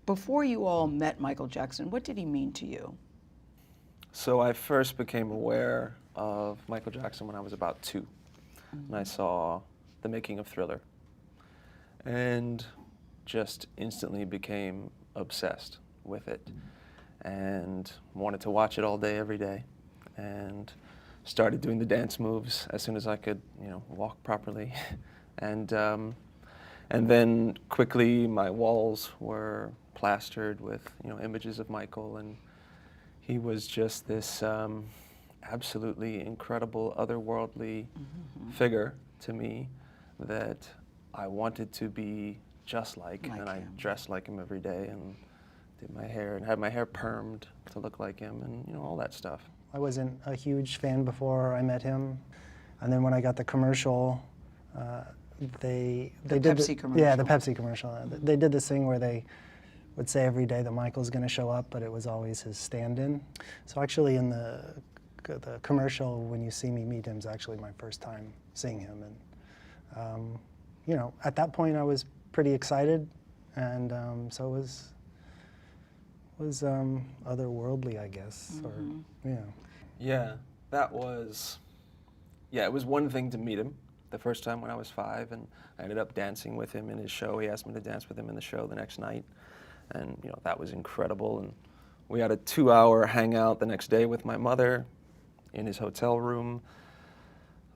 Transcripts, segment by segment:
Before you all met Michael Jackson, what did he mean to you? So I first became aware of Michael Jackson when I was about 2. And I saw the making of Thriller. And just instantly became obsessed with it. And wanted to watch it all day, every day. And started doing the dance moves as soon as I could, walk properly. And then quickly my walls were plastered with, images of Michael, and he was just this absolutely incredible, otherworldly figure to me that I wanted to be just like and I dressed like him every day and did my hair and had my hair permed to look like him and all that stuff. I wasn't a huge fan before I met him, and then when I got the commercial, they did Pepsi commercial. Yeah, the Pepsi commercial. They did this thing where they would say every day that Michael's going to show up, but it was always his stand-in. So actually in the commercial, when you see me meet him, is actually my first time seeing him. And, at that point I was pretty excited, and so it was otherworldly, I guess. Yeah, that was, it was one thing to meet him the first time when I was 5, and I ended up dancing with him in his show. He asked me to dance with him in the show the next night. And that was incredible. And we had a 2-hour hangout the next day with my mother in his hotel room.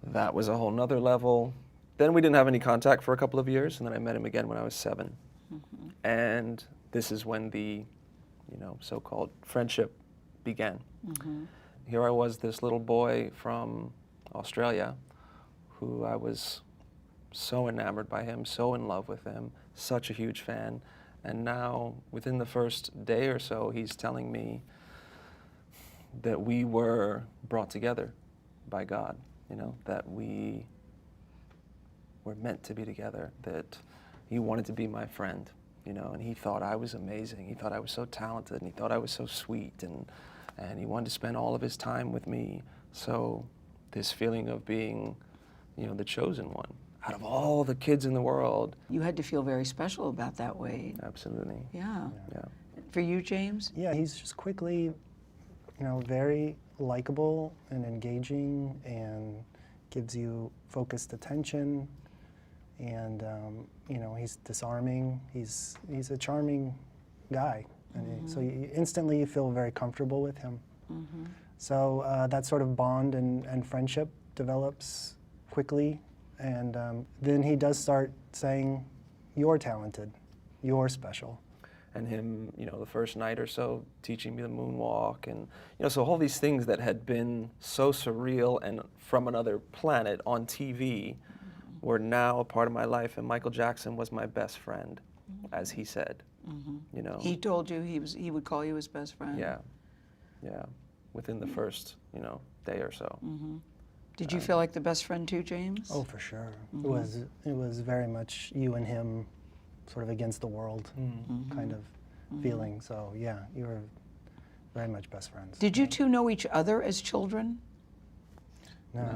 That was a whole nother level. Then we didn't have any contact for a couple of years, and then I met him again when I was 7. And this is when the, so-called friendship began. Here I was, this little boy from Australia, who I was so enamored by him, so in love with him, such a huge fan. And now, within the first day or so, he's telling me that we were brought together by God, that we were meant to be together, that he wanted to be my friend, and he thought I was amazing. He thought I was so talented, and he thought I was so sweet, and he wanted to spend all of his time with me. So this feeling of being, the chosen one, out of all the kids in the world. You had to feel very special about that, Wade. Absolutely. Yeah. Yeah. For you, James? Yeah, he's just quickly, very likable and engaging, and gives you focused attention, and he's disarming. He's a charming guy, and so you instantly feel very comfortable with him. So that sort of bond and friendship develops quickly. And then he does start saying, "You're talented, you're special." And him, the first night or so, teaching me the moonwalk, and so all these things that had been so surreal and from another planet on TV were now a part of my life. And Michael Jackson was my best friend, as he said. He told you he would call you his best friend? Yeah, within the first, day or so. Did you feel like the best friend too, James? Oh, for sure. It was very much you and him, sort of against the world kind of feeling. So yeah, you were very much best friends. Did you two know each other as children? No.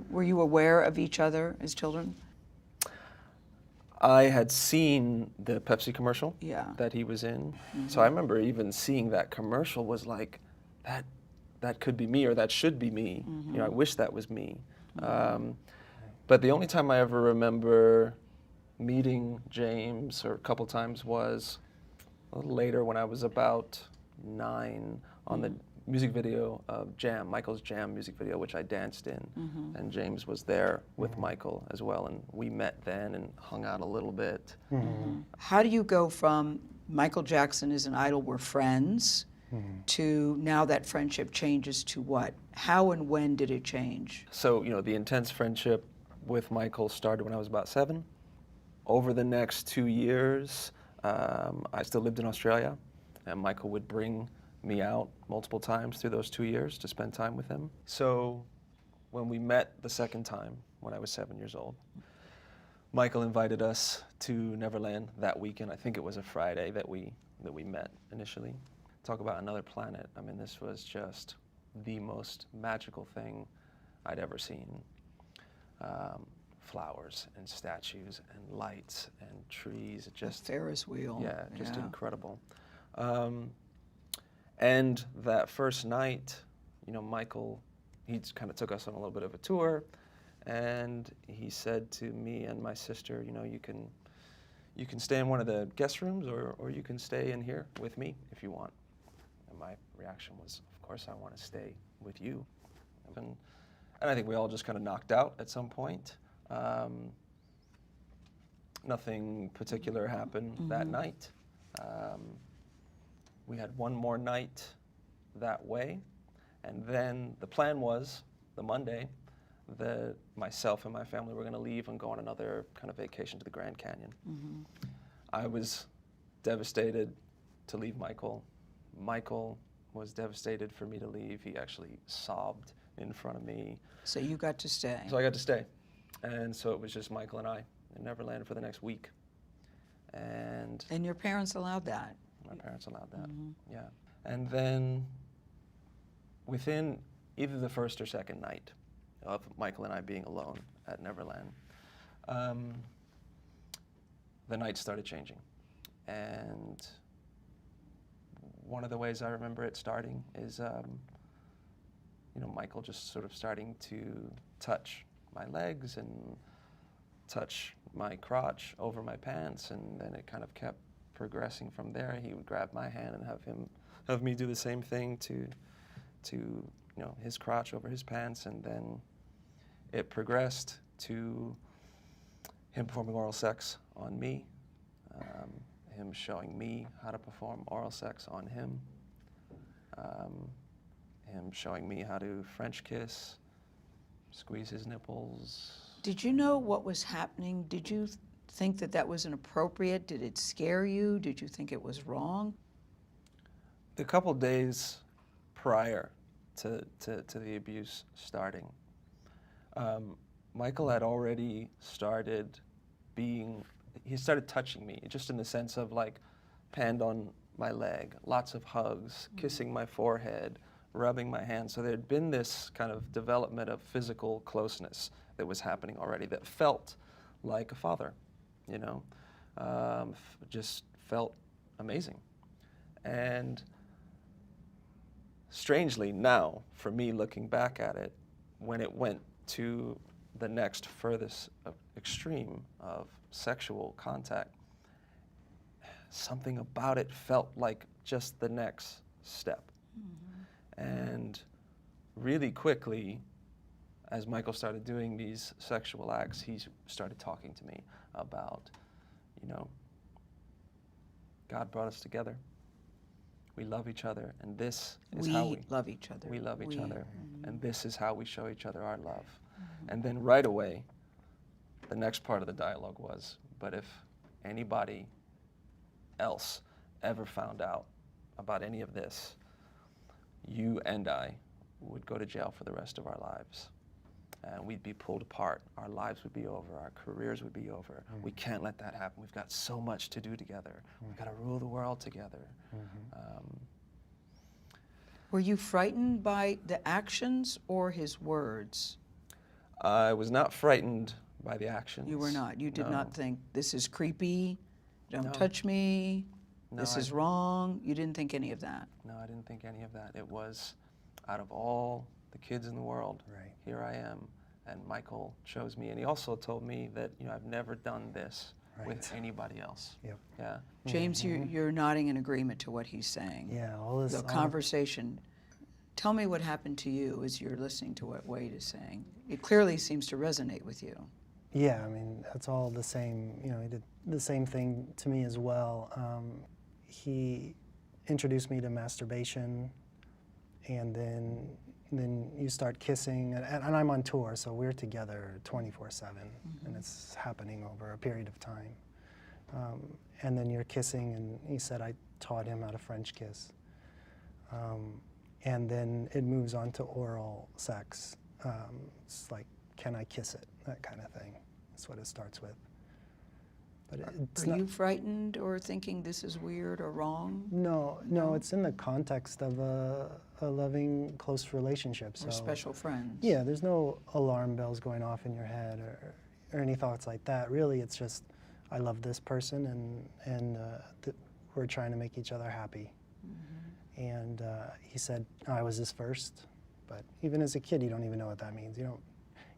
Were you aware of each other as children? I had seen the Pepsi commercial that he was in. So I remember even seeing that commercial was like, that could be me, or that should be me. I wish that was me. But the only time I ever remember meeting James, or a couple times, was a little later when I was about 9 on the music video of Jam, Michael's Jam music video, which I danced in. And James was there with Michael as well, and we met then and hung out a little bit. How do you go from Michael Jackson is an idol, we're friends, to now that friendship changes to what? How and when did it change? So, the intense friendship with Michael started when I was about 7. Over the next 2 years, I still lived in Australia, and Michael would bring me out multiple times through those 2 years to spend time with him. So when we met the second time, when I was 7 years old, Michael invited us to Neverland that weekend. I think it was a Friday that we met initially. Talk about another planet. I mean, this was just the most magical thing I'd ever seen. flowers and statues and lights and trees. Just Ferris wheel. yeah, just incredible. And that first night, you know, Michael, he kind of took us on a little bit of a tour, and he said to me and my sister, you know, you can stay in one of the guest rooms, or you can stay in here with me if you want. And my reaction was, of course, I want to stay with you. And I think we all just kind of knocked out at some point. Nothing particular happened that night. We had one more night that way, and then the plan was, the Monday, that myself and my family were going to leave and go on another kind of vacation to the Grand Canyon. I was devastated to leave Michael. Michael was devastated for me to leave. He actually sobbed in front of me. So you got to stay. So I got to stay. And so it was just Michael and I in Neverland for the next week. And your parents allowed that? my parents allowed that, yeah. And then within either the first or second night of Michael and I being alone at Neverland, the night started changing. And one of the ways I remember it starting is, you know, Michael just sort of starting to touch my legs and touch my crotch over my pants, and then it kind of kept progressing from there. He would grab my hand and have me do the same thing to you know, his crotch over his pants, and then it progressed to him performing oral sex on me, him showing me how to perform oral sex on him, him showing me how to French kiss, squeeze his nipples. Did you know what was happening? Did you think that that was inappropriate? Did it scare you? Did you think it was wrong? The couple days prior to the abuse starting, Michael had already started he started touching me, just in the sense of like hand on my leg, lots of hugs, kissing my forehead, rubbing my hand. So there had been this kind of development of physical closeness that was happening already that felt like a father, you know, just felt amazing. And strangely now, for me looking back at it, when it went to the next furthest extreme of sexual contact, something about it felt like just the next step. And really quickly, as Michael started doing these sexual acts, he started talking to me about, you know, God brought us together. We love each other, and this is how we love each other. We love each other, and this is how we show each other our love. And then right away, the next part of the dialogue was, but if anybody else ever found out about any of this, you and I would go to jail for the rest of our lives. And we'd be pulled apart. Our lives would be over. Our careers would be over. We can't let that happen. We've got so much to do together. We've got to rule the world together. Were you frightened by the actions or his words? I was not frightened by the actions. You were not. You did No. not think, this is creepy, don't No. touch me, No, this is wrong. You didn't think any of that. No, I didn't think any of that. It was, out of all the kids in the world, Right. here I am. And Michael chose me. And he also told me that, you know, I've never done this with Right. anybody else. Yep. Yeah. James, you're nodding in agreement to what he's saying. Yeah, all this. The all- conversation. Tell me what happened to you as you're listening to what Wade is saying. It clearly seems to resonate with you. Yeah, I mean, that's all the same. You know, he did the same thing to me as well. He introduced me to masturbation, and then you start kissing, and I'm on tour, so we're together 24/7, and it's happening over a period of time. And then you're kissing, and he said I taught him how to French kiss. And then it moves on to oral sex. It's like, can I kiss it? That kind of thing. That's what it starts with. But it's Are not. you frightened or thinking this is weird or wrong? No, it's in the context of a loving, close relationship. So Or special friends? yeah, there's no alarm bells going off in your head, or or any thoughts like that. Really, it's just, I love this person, and we're trying to make each other happy. And he said, I was his first, but even as a kid, you don't even know what that means. You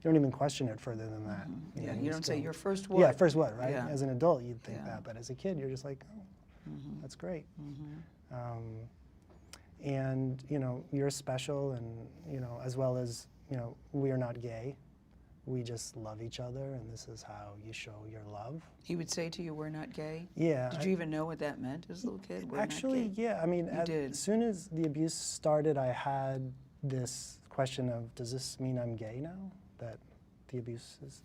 don't even question it further than that. Yeah, know, you don't say still- your first what? Yeah, first what, right? Yeah. As an adult, you'd think Yeah. that, but as a kid, you're just like, oh, that's great. And you're special, and as well as we are not gay. We just love each other, and this is how you show your love. He would say to you, "We're not gay." Yeah. Did you even know what that meant as a little kid? We're Actually, not gay. yeah. I mean, did. as soon as the abuse started, I had this question of, does this mean I'm gay now? That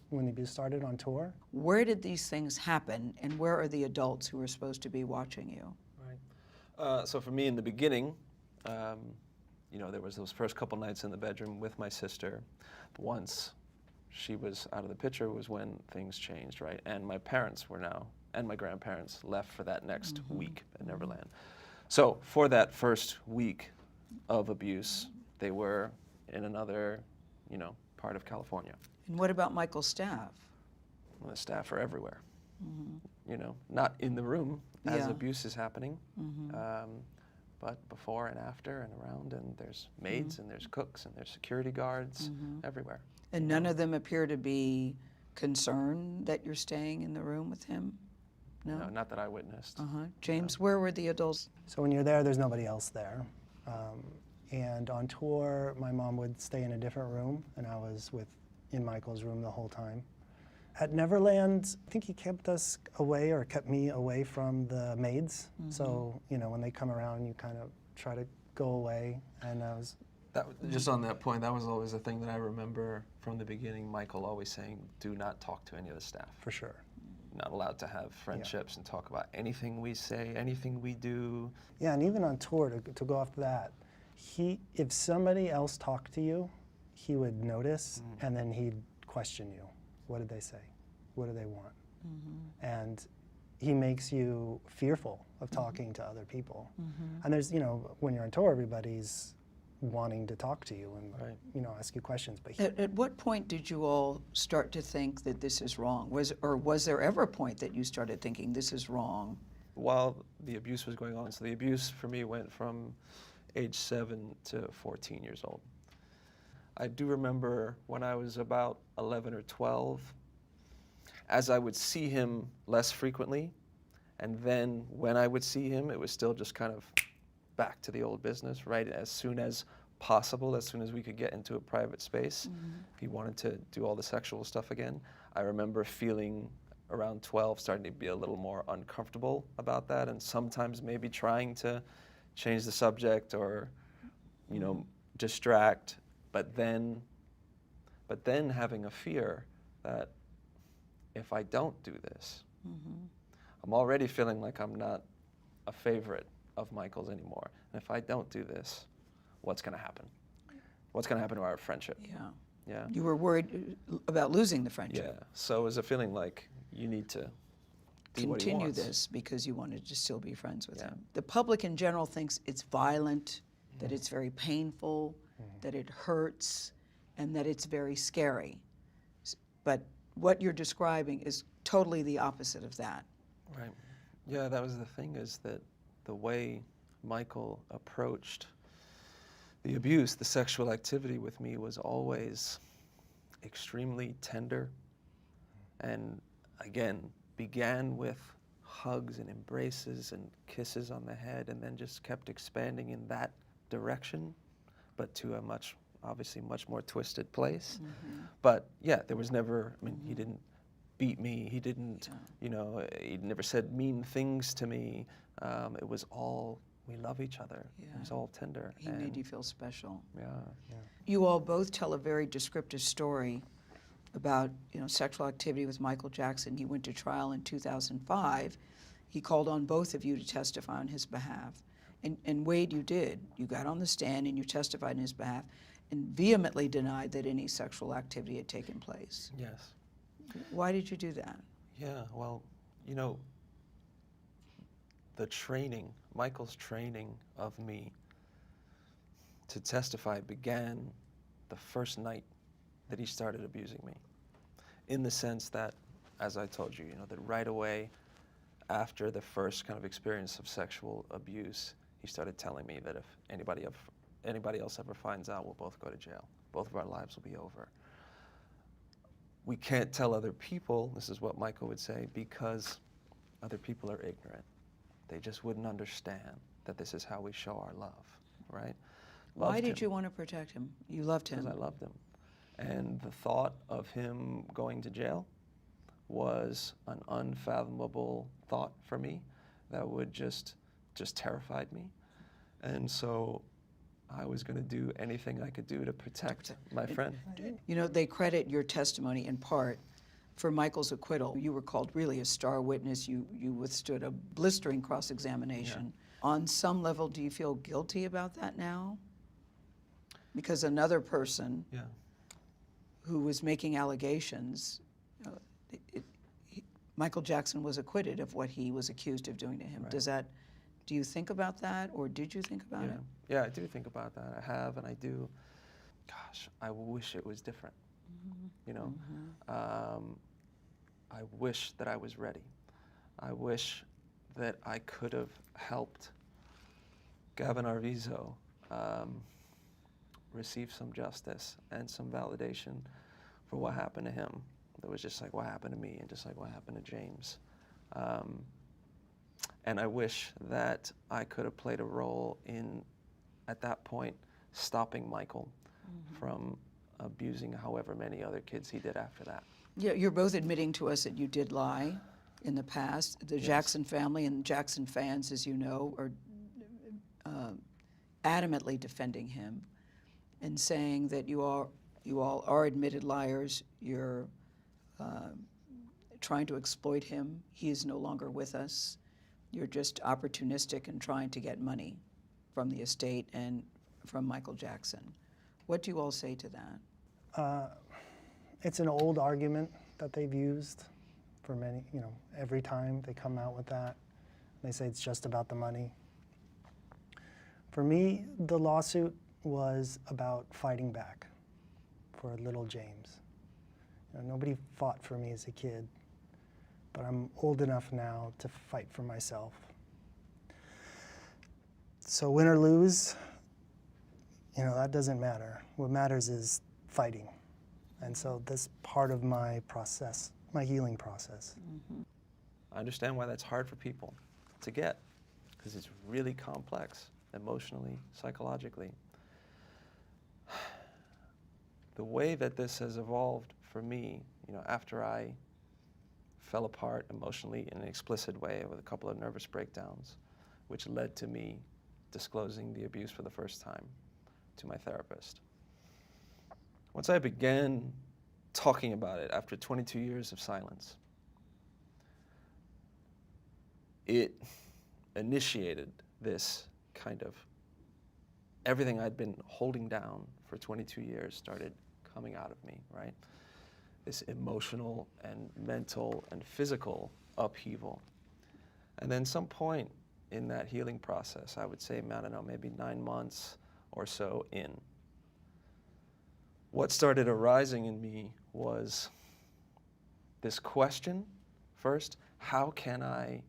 when the abuse started on tour? Where did these things happen, and where are the adults who are supposed to be watching you? Right. So for me, in the beginning, there was those first couple nights in the bedroom with my sister. Once she was out of the picture was when things changed, right? And my parents and my grandparents left for that next week at Neverland. So for that first week of abuse, they were in another, part of California. And what about Michael's staff? Well, the staff are everywhere. Not in the room as Yeah. abuse is happening, but before and after and around, and there's maids and there's cooks and there's security guards everywhere. And none of them appear to be concerned that you're staying in the room with him? No? Not that I witnessed. James, where were the adults? So when you're there, there's nobody else there. And on tour, my mom would stay in a different room, and I was in Michael's room the whole time. At Neverland, I think he kept us away, or kept me away from the maids. So, when they come around, you kind of try to go away. And Just on that point, that was always a thing that I remember from the beginning, Michael always saying, do not talk to any of the staff. for sure. Not allowed to have friendships and talk about anything we say, anything we do. Yeah, and even on tour, to go off that, if somebody else talked to you, he would notice, and then he'd question you. What did they say? What do they want? And he makes you fearful of talking to other people. And there's, when you're on tour, everybody's wanting to talk to you and ask you questions. But At what point did you all start to think that this is wrong? Was there ever a point that you started thinking this is wrong? While the abuse was going on, so the abuse for me went from age 7 to 14 years old. I do remember when I was about 11 or 12, as I would see him less frequently, and then when I would see him, it was still just kind of back to the old business, right? As soon as possible, as soon as we could get into a private space, he wanted to do all the sexual stuff again. I remember feeling around 12, starting to be a little more uncomfortable about that, and sometimes maybe trying to change the subject or, distract, but then having a fear that if I don't do this, I'm already feeling like I'm not a favorite of Michael's anymore. And if I don't do this, what's going to happen? What's going to happen to our friendship? Yeah. Yeah. You were worried about losing the friendship. Yeah. So it was a feeling like you need to do what he Continue wants. this because you wanted to still be friends with Yeah. him. The public in general thinks it's violent, that it's very painful, that it hurts, and that it's very scary. But what you're describing is totally the opposite of that. Right. Yeah, that was the thing, is that the way Michael approached the abuse, the sexual activity with me, was always extremely tender, and again, began with hugs and embraces and kisses on the head, and then just kept expanding in that direction, but to a obviously much more twisted place. But yeah, there was never, he didn't beat me, he didn't, he never said mean things to me. It was all, we love each other. It was all tender. He made you feel special. Yeah. You all both tell a very descriptive story about sexual activity with Michael Jackson. He went to trial in 2005. He called on both of you to testify on his behalf. And Wade, you did. You got on the stand and you testified on his behalf and vehemently denied that any sexual activity had taken place. Yes. Why did you do that? Yeah, well, the training, Michael's training of me to testify began the first night that he started abusing me. in the sense that, as I told you, that right away after the first kind of experience of sexual abuse, he started telling me that if anybody else ever finds out, we'll both go to jail. Both of our lives will be over. We can't tell other people, this is what Michael would say, because other people are ignorant. They just wouldn't understand that this is how we show our love, right? Why did you want to protect him? You loved him. Because I loved him. And the thought of him going to jail was an unfathomable thought for me that would just terrified me. And so I was going to do anything I could do to protect my friend. They credit your testimony in part for Michael's acquittal. You were called really a star witness. You withstood a blistering cross-examination. Yeah. On some level, do you feel guilty about that now? Because another person who was making allegations, Michael Jackson was acquitted of what he was accused of doing to him. Right. Do you think about that, or did you think about it? Yeah, I do think about that. I have, and I do. Gosh, I wish it was different. I wish that I was ready. I wish that I could have helped Gavin Arvizo receive some justice and some validation for what happened to him. That was just like what happened to me and just like what happened to James. And I wish that I could have played a role in, at that point, stopping Michael from abusing however many other kids he did after that. Yeah, you're both admitting to us that you did lie in the past. The Jackson family and Jackson fans, as you know, are adamantly defending him and saying that you all are admitted liars. You're trying to exploit him. He is no longer with us. You're just opportunistic and trying to get money from the estate and from Michael Jackson. What do you all say to that? It's an old argument that they've used for many, every time they come out with that. They say it's just about the money. For me, the lawsuit was about fighting back for little James. Nobody fought for me as a kid, but I'm old enough now to fight for myself. So win or lose, that doesn't matter. What matters is fighting. And so that's part of my process, my healing process. I understand why that's hard for people to get, because it's really complex, emotionally, psychologically. The way that this has evolved for me, after I fell apart emotionally in an explicit way with a couple of nervous breakdowns, which led to me disclosing the abuse for the first time to my therapist. Once I began talking about it after 22 years of silence, it initiated this kind of, everything I'd been holding down for 22 years started coming out of me, right? This emotional and mental and physical upheaval. And then some point in that healing process, I would say, I don't know, maybe 9 months or so in, what started arising in me was this question, first, how can I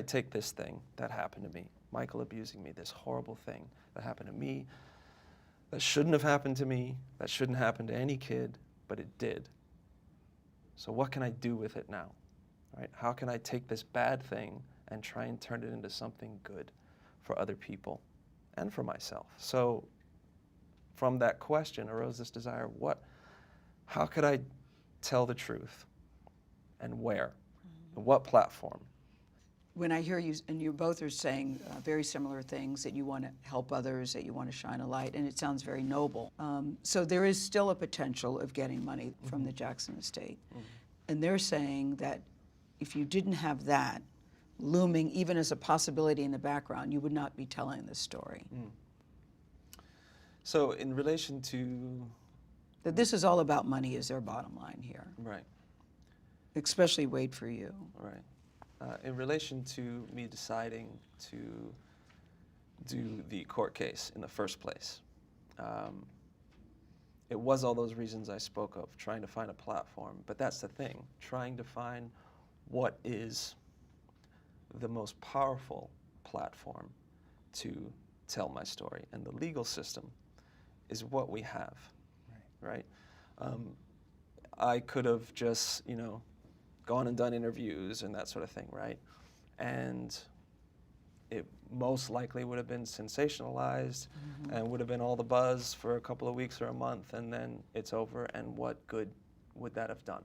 take this thing that happened to me, Michael abusing me, this horrible thing that happened to me, that shouldn't have happened to me, that shouldn't happen to any kid, but it did. So what can I do with it now? Right? How can I take this bad thing and try and turn it into something good for other people and for myself? So from that question arose this desire, how could I tell the truth, and where, and what platform? When I hear you, and you both are saying very similar things, that you want to help others, that you want to shine a light, and it sounds very noble. So there is still a potential of getting money from the Jackson estate. And they're saying that if you didn't have that looming even as a possibility in the background, you would not be telling this story. So in relation to... That this is all about money is their bottom line here. Right. Especially Wait for You. Right. In relation to me deciding to do the court case in the first place, it was all those reasons I spoke of, trying to find a platform. But that's the thing, trying to find what is the most powerful platform to tell my story. And the legal system is what we have, right? I could have just, gone and done interviews and that sort of thing, right? And it most likely would have been sensationalized and would have been all the buzz for a couple of weeks or a month, and then it's over, and what good would that have done?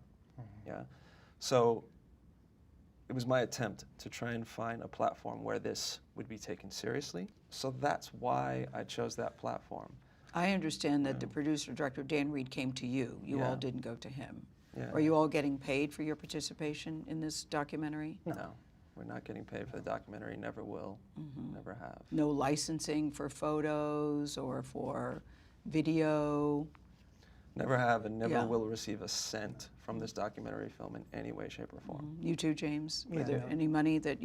Yeah. So it was my attempt to try and find a platform where this would be taken seriously. So that's why I chose that platform. I understand that the producer, director, Dan Reed, came to you. You all didn't go to him. Yeah. Are you all getting paid for your participation in this documentary? No, we're not getting paid for the documentary, never will, never have. No licensing for photos or for video? Never have and never Yeah. will receive a cent from this documentary film in any way, shape, or form. You too, James? Were Yeah, there no. any money that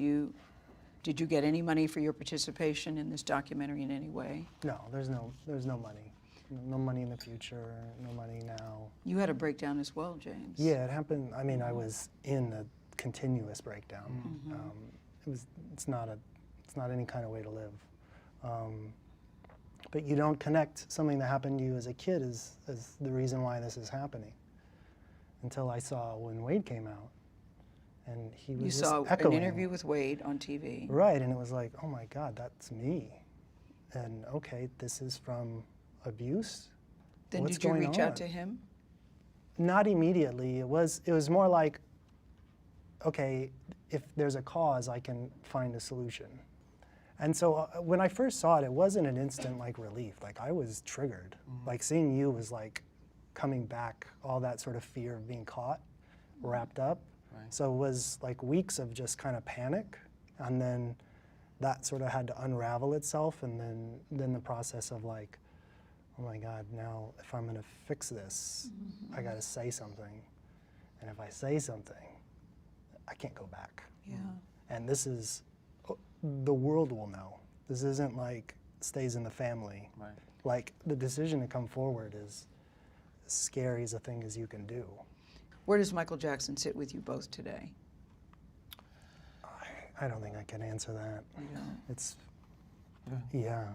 did you get any money for your participation in this documentary in any way? No, there's no money. No money in the future, no money now. You had a breakdown as well, James. Yeah, it happened. I mean, I was in a continuous breakdown. It's not any kind of way to live. But you don't connect something that happened to you as a kid as the reason why this is happening. Until I saw when Wade came out, and he was You just saw echoing. an interview with Wade on TV. Right, and it was like, oh my God, that's me. And okay, this is from abuse. Then What's did you going reach on? out to him? Not immediately. It was more like, okay, if there's a cause, I can find a solution. And so when I first saw it, it wasn't an instant like relief. Like I was triggered. Like seeing you was like coming back, all that sort of fear of being caught, wrapped up. Right. So it was like weeks of just kind of panic, and then that sort of had to unravel itself, and then the process of like, oh my God, now if I'm gonna fix this, I gotta say something. And if I say something, I can't go back. Yeah. And this is, the world will know. This isn't like stays in the family. Right. Like the decision to come forward is as scary as a thing as you can do. Where does Michael Jackson sit with you both today? I don't think I can answer that. You don't? It's, Yeah. yeah.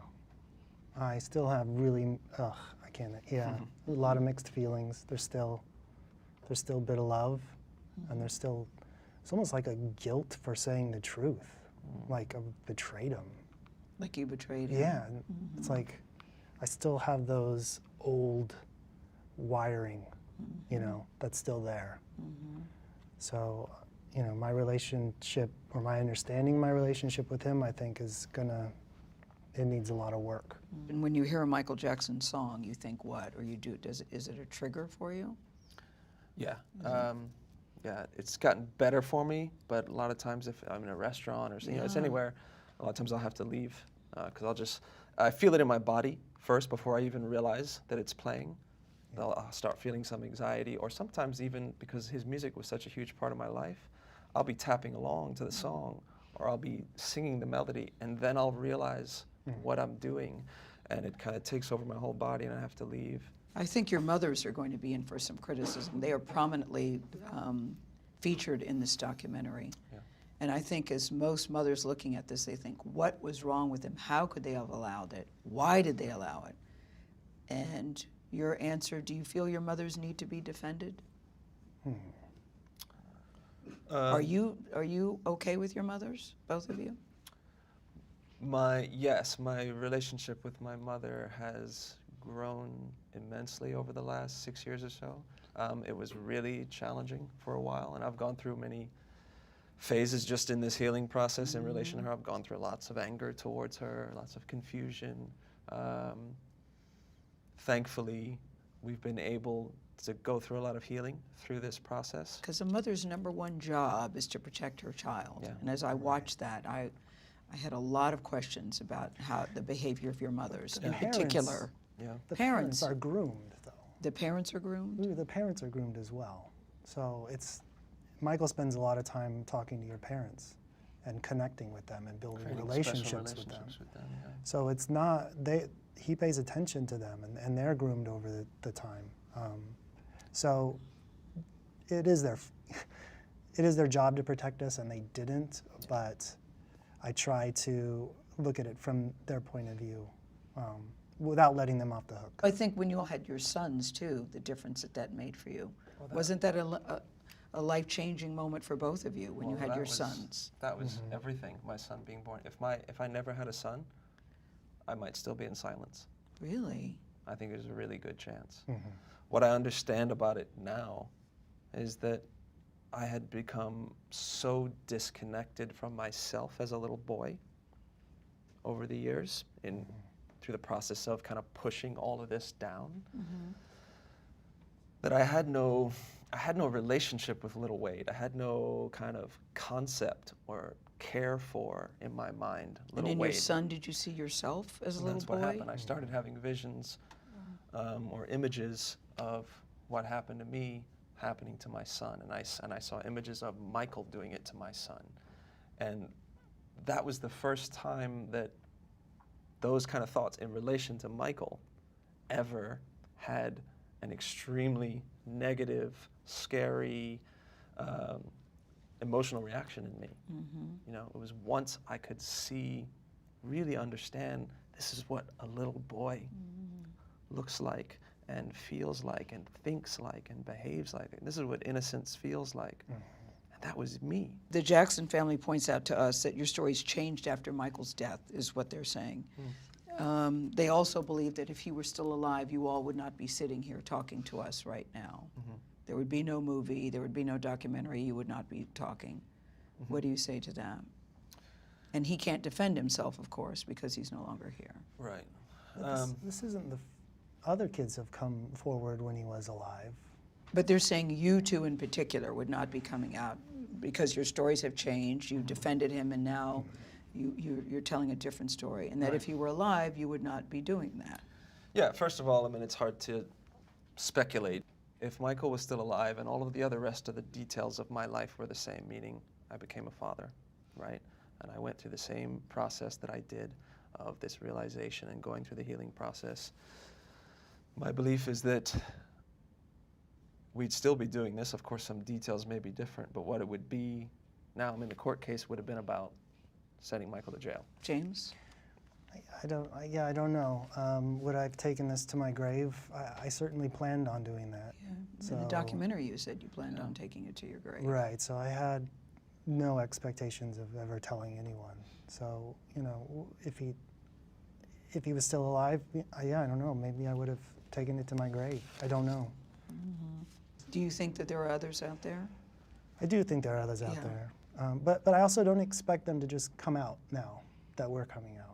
I still have really, I can't, yeah, a lot of mixed feelings. There's still a bit of love, and there's still, it's almost like a guilt for saying the truth. Like I've betrayed him. Like you betrayed him? Yeah, and it's like I still have those old wiring, that's still there. So, my relationship, or my understanding my relationship with him, I think it needs a lot of work. And when you hear a Michael Jackson song, you think what? Or you do, is it a trigger for you? Yeah. Yeah, it's gotten better for me, but a lot of times if I'm in a restaurant or it's anywhere, a lot of times I'll have to leave because I feel it in my body first before I even realize that it's playing. I'll start feeling some anxiety, or sometimes even because his music was such a huge part of my life, I'll be tapping along to the song, or I'll be singing the melody, and then I'll realize what I'm doing, and it kind of takes over my whole body, and I have to leave. I think your mothers are going to be in for some criticism. They are prominently featured in this documentary. Yeah. And I think as most mothers looking at this, they think, what was wrong with him? How could they have allowed it? Why did they allow it? And your answer, do you feel your mothers need to be defended? Are you okay with your mothers, both of you? Yes, my relationship with my mother has grown immensely over the last 6 years or so. It was really challenging for a while, and I've gone through many phases just in this healing process in relation to her. I've gone through lots of anger towards her, lots of confusion. Thankfully, we've been able to go through a lot of healing through this process. Because a mother's #1 job is to protect her child. Yeah. And as I watched that, I had a lot of questions about how the behavior of your mothers in parents- particular. Yeah. The Parents. parents are groomed, though. The parents are groomed? Ooh, the parents are groomed as well. So Michael spends a lot of time talking to your parents and connecting with them and building Creating relationships special with them. relationships with them, yeah. So it's not, he pays attention to them, and they're groomed over the time. So it is their job to protect us, and they didn't. But I try to look at it from their point of view, without letting them off the hook. I think when you all had your sons too, the difference that made for you. Wasn't that a life-changing moment for both of you when you had your sons? That was everything, my son being born. If I never had a son, I might still be in silence. Really? I think there's a really good chance. What I understand about it now is that I had become so disconnected from myself as a little boy over the years, through the process of kind of pushing all of this down, that I had no relationship with little Wade. I had no kind of concept or care for in my mind little And in Wade. your son, did you see yourself as a And little that's boy? what happened. I started having visions or images of what happened to me happening to my son, and I saw images of Michael doing it to my son, and that was the first time that those kind of thoughts in relation to Michael ever had an extremely negative, scary, emotional reaction in me. You know, it was once I could see, really understand, this is what a little boy looks like and feels like and thinks like and behaves like. This is what innocence feels like. And that was me. The Jackson family points out to us that your story's changed after Michael's death, is what they're saying. They also believe that if he were still alive, you all would not be sitting here talking to us right now. There would be no movie, there would be no documentary, you would not be talking. What do you say to that? And he can't defend himself, of course, because he's no longer here. Right. But this isn't the other kids have come forward when he was alive. But they're saying you two in particular would not be coming out because your stories have changed, you defended him, and now you're telling a different story. And that if he were alive, you would not be doing that. Yeah, first of all, I mean, it's hard to speculate. If Michael was still alive and all of the other rest of the details of my life were the same, meaning I became a father, right? And I went through the same process that I did of this realization and going through the healing process. My belief is that we'd still be doing this. Of course, some details may be different, but what it would be, now I'm in the court case, would have been about sending Michael to jail. James? I don't know. Would I have taken this to my grave? I certainly planned on doing that. Yeah. In the documentary, you said you planned on taking it to your grave. Right, so I had no expectations of ever telling anyone. So, you know, if he was still alive, I don't know, maybe I would have taken it to my grave. I don't know. Do you think that there are others out there? I do think there are others out Yeah. there. But I also don't expect them to just come out now that we're coming out.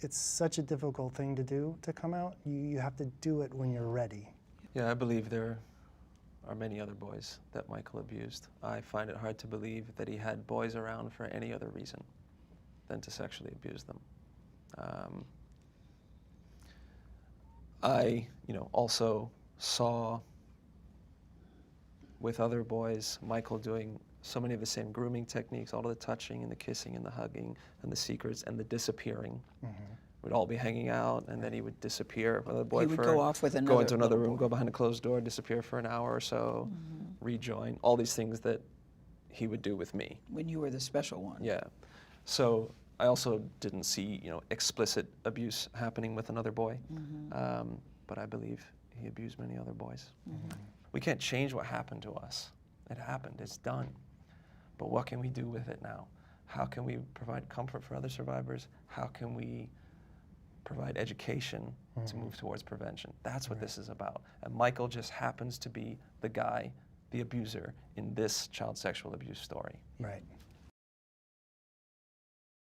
It's such a difficult thing to do, to come out. You have to do it when you're ready. Yeah, I believe there are many other boys that Michael abused. I find it hard to believe that he had boys around for any other reason than to sexually abuse them. I, also saw with other boys, Michael doing so many of the same grooming techniques, all of the touching and the kissing and the hugging and the secrets and the disappearing. We'd all be hanging out, and then he would disappear. The boy He would go off with go another into another little room, boy. go behind a closed door, disappear for an hour or so, rejoin. All these things that he would do with me. When you were the special one. Yeah. So I also didn't see, explicit abuse happening with another boy, but I believe he abused many other boys. We can't change what happened to us. It happened. It's done. But what can we do with it now? How can we provide comfort for other survivors? How can we provide education to move towards prevention? That's what this is about. And Michael just happens to be the guy, the abuser, in this child sexual abuse story. Right.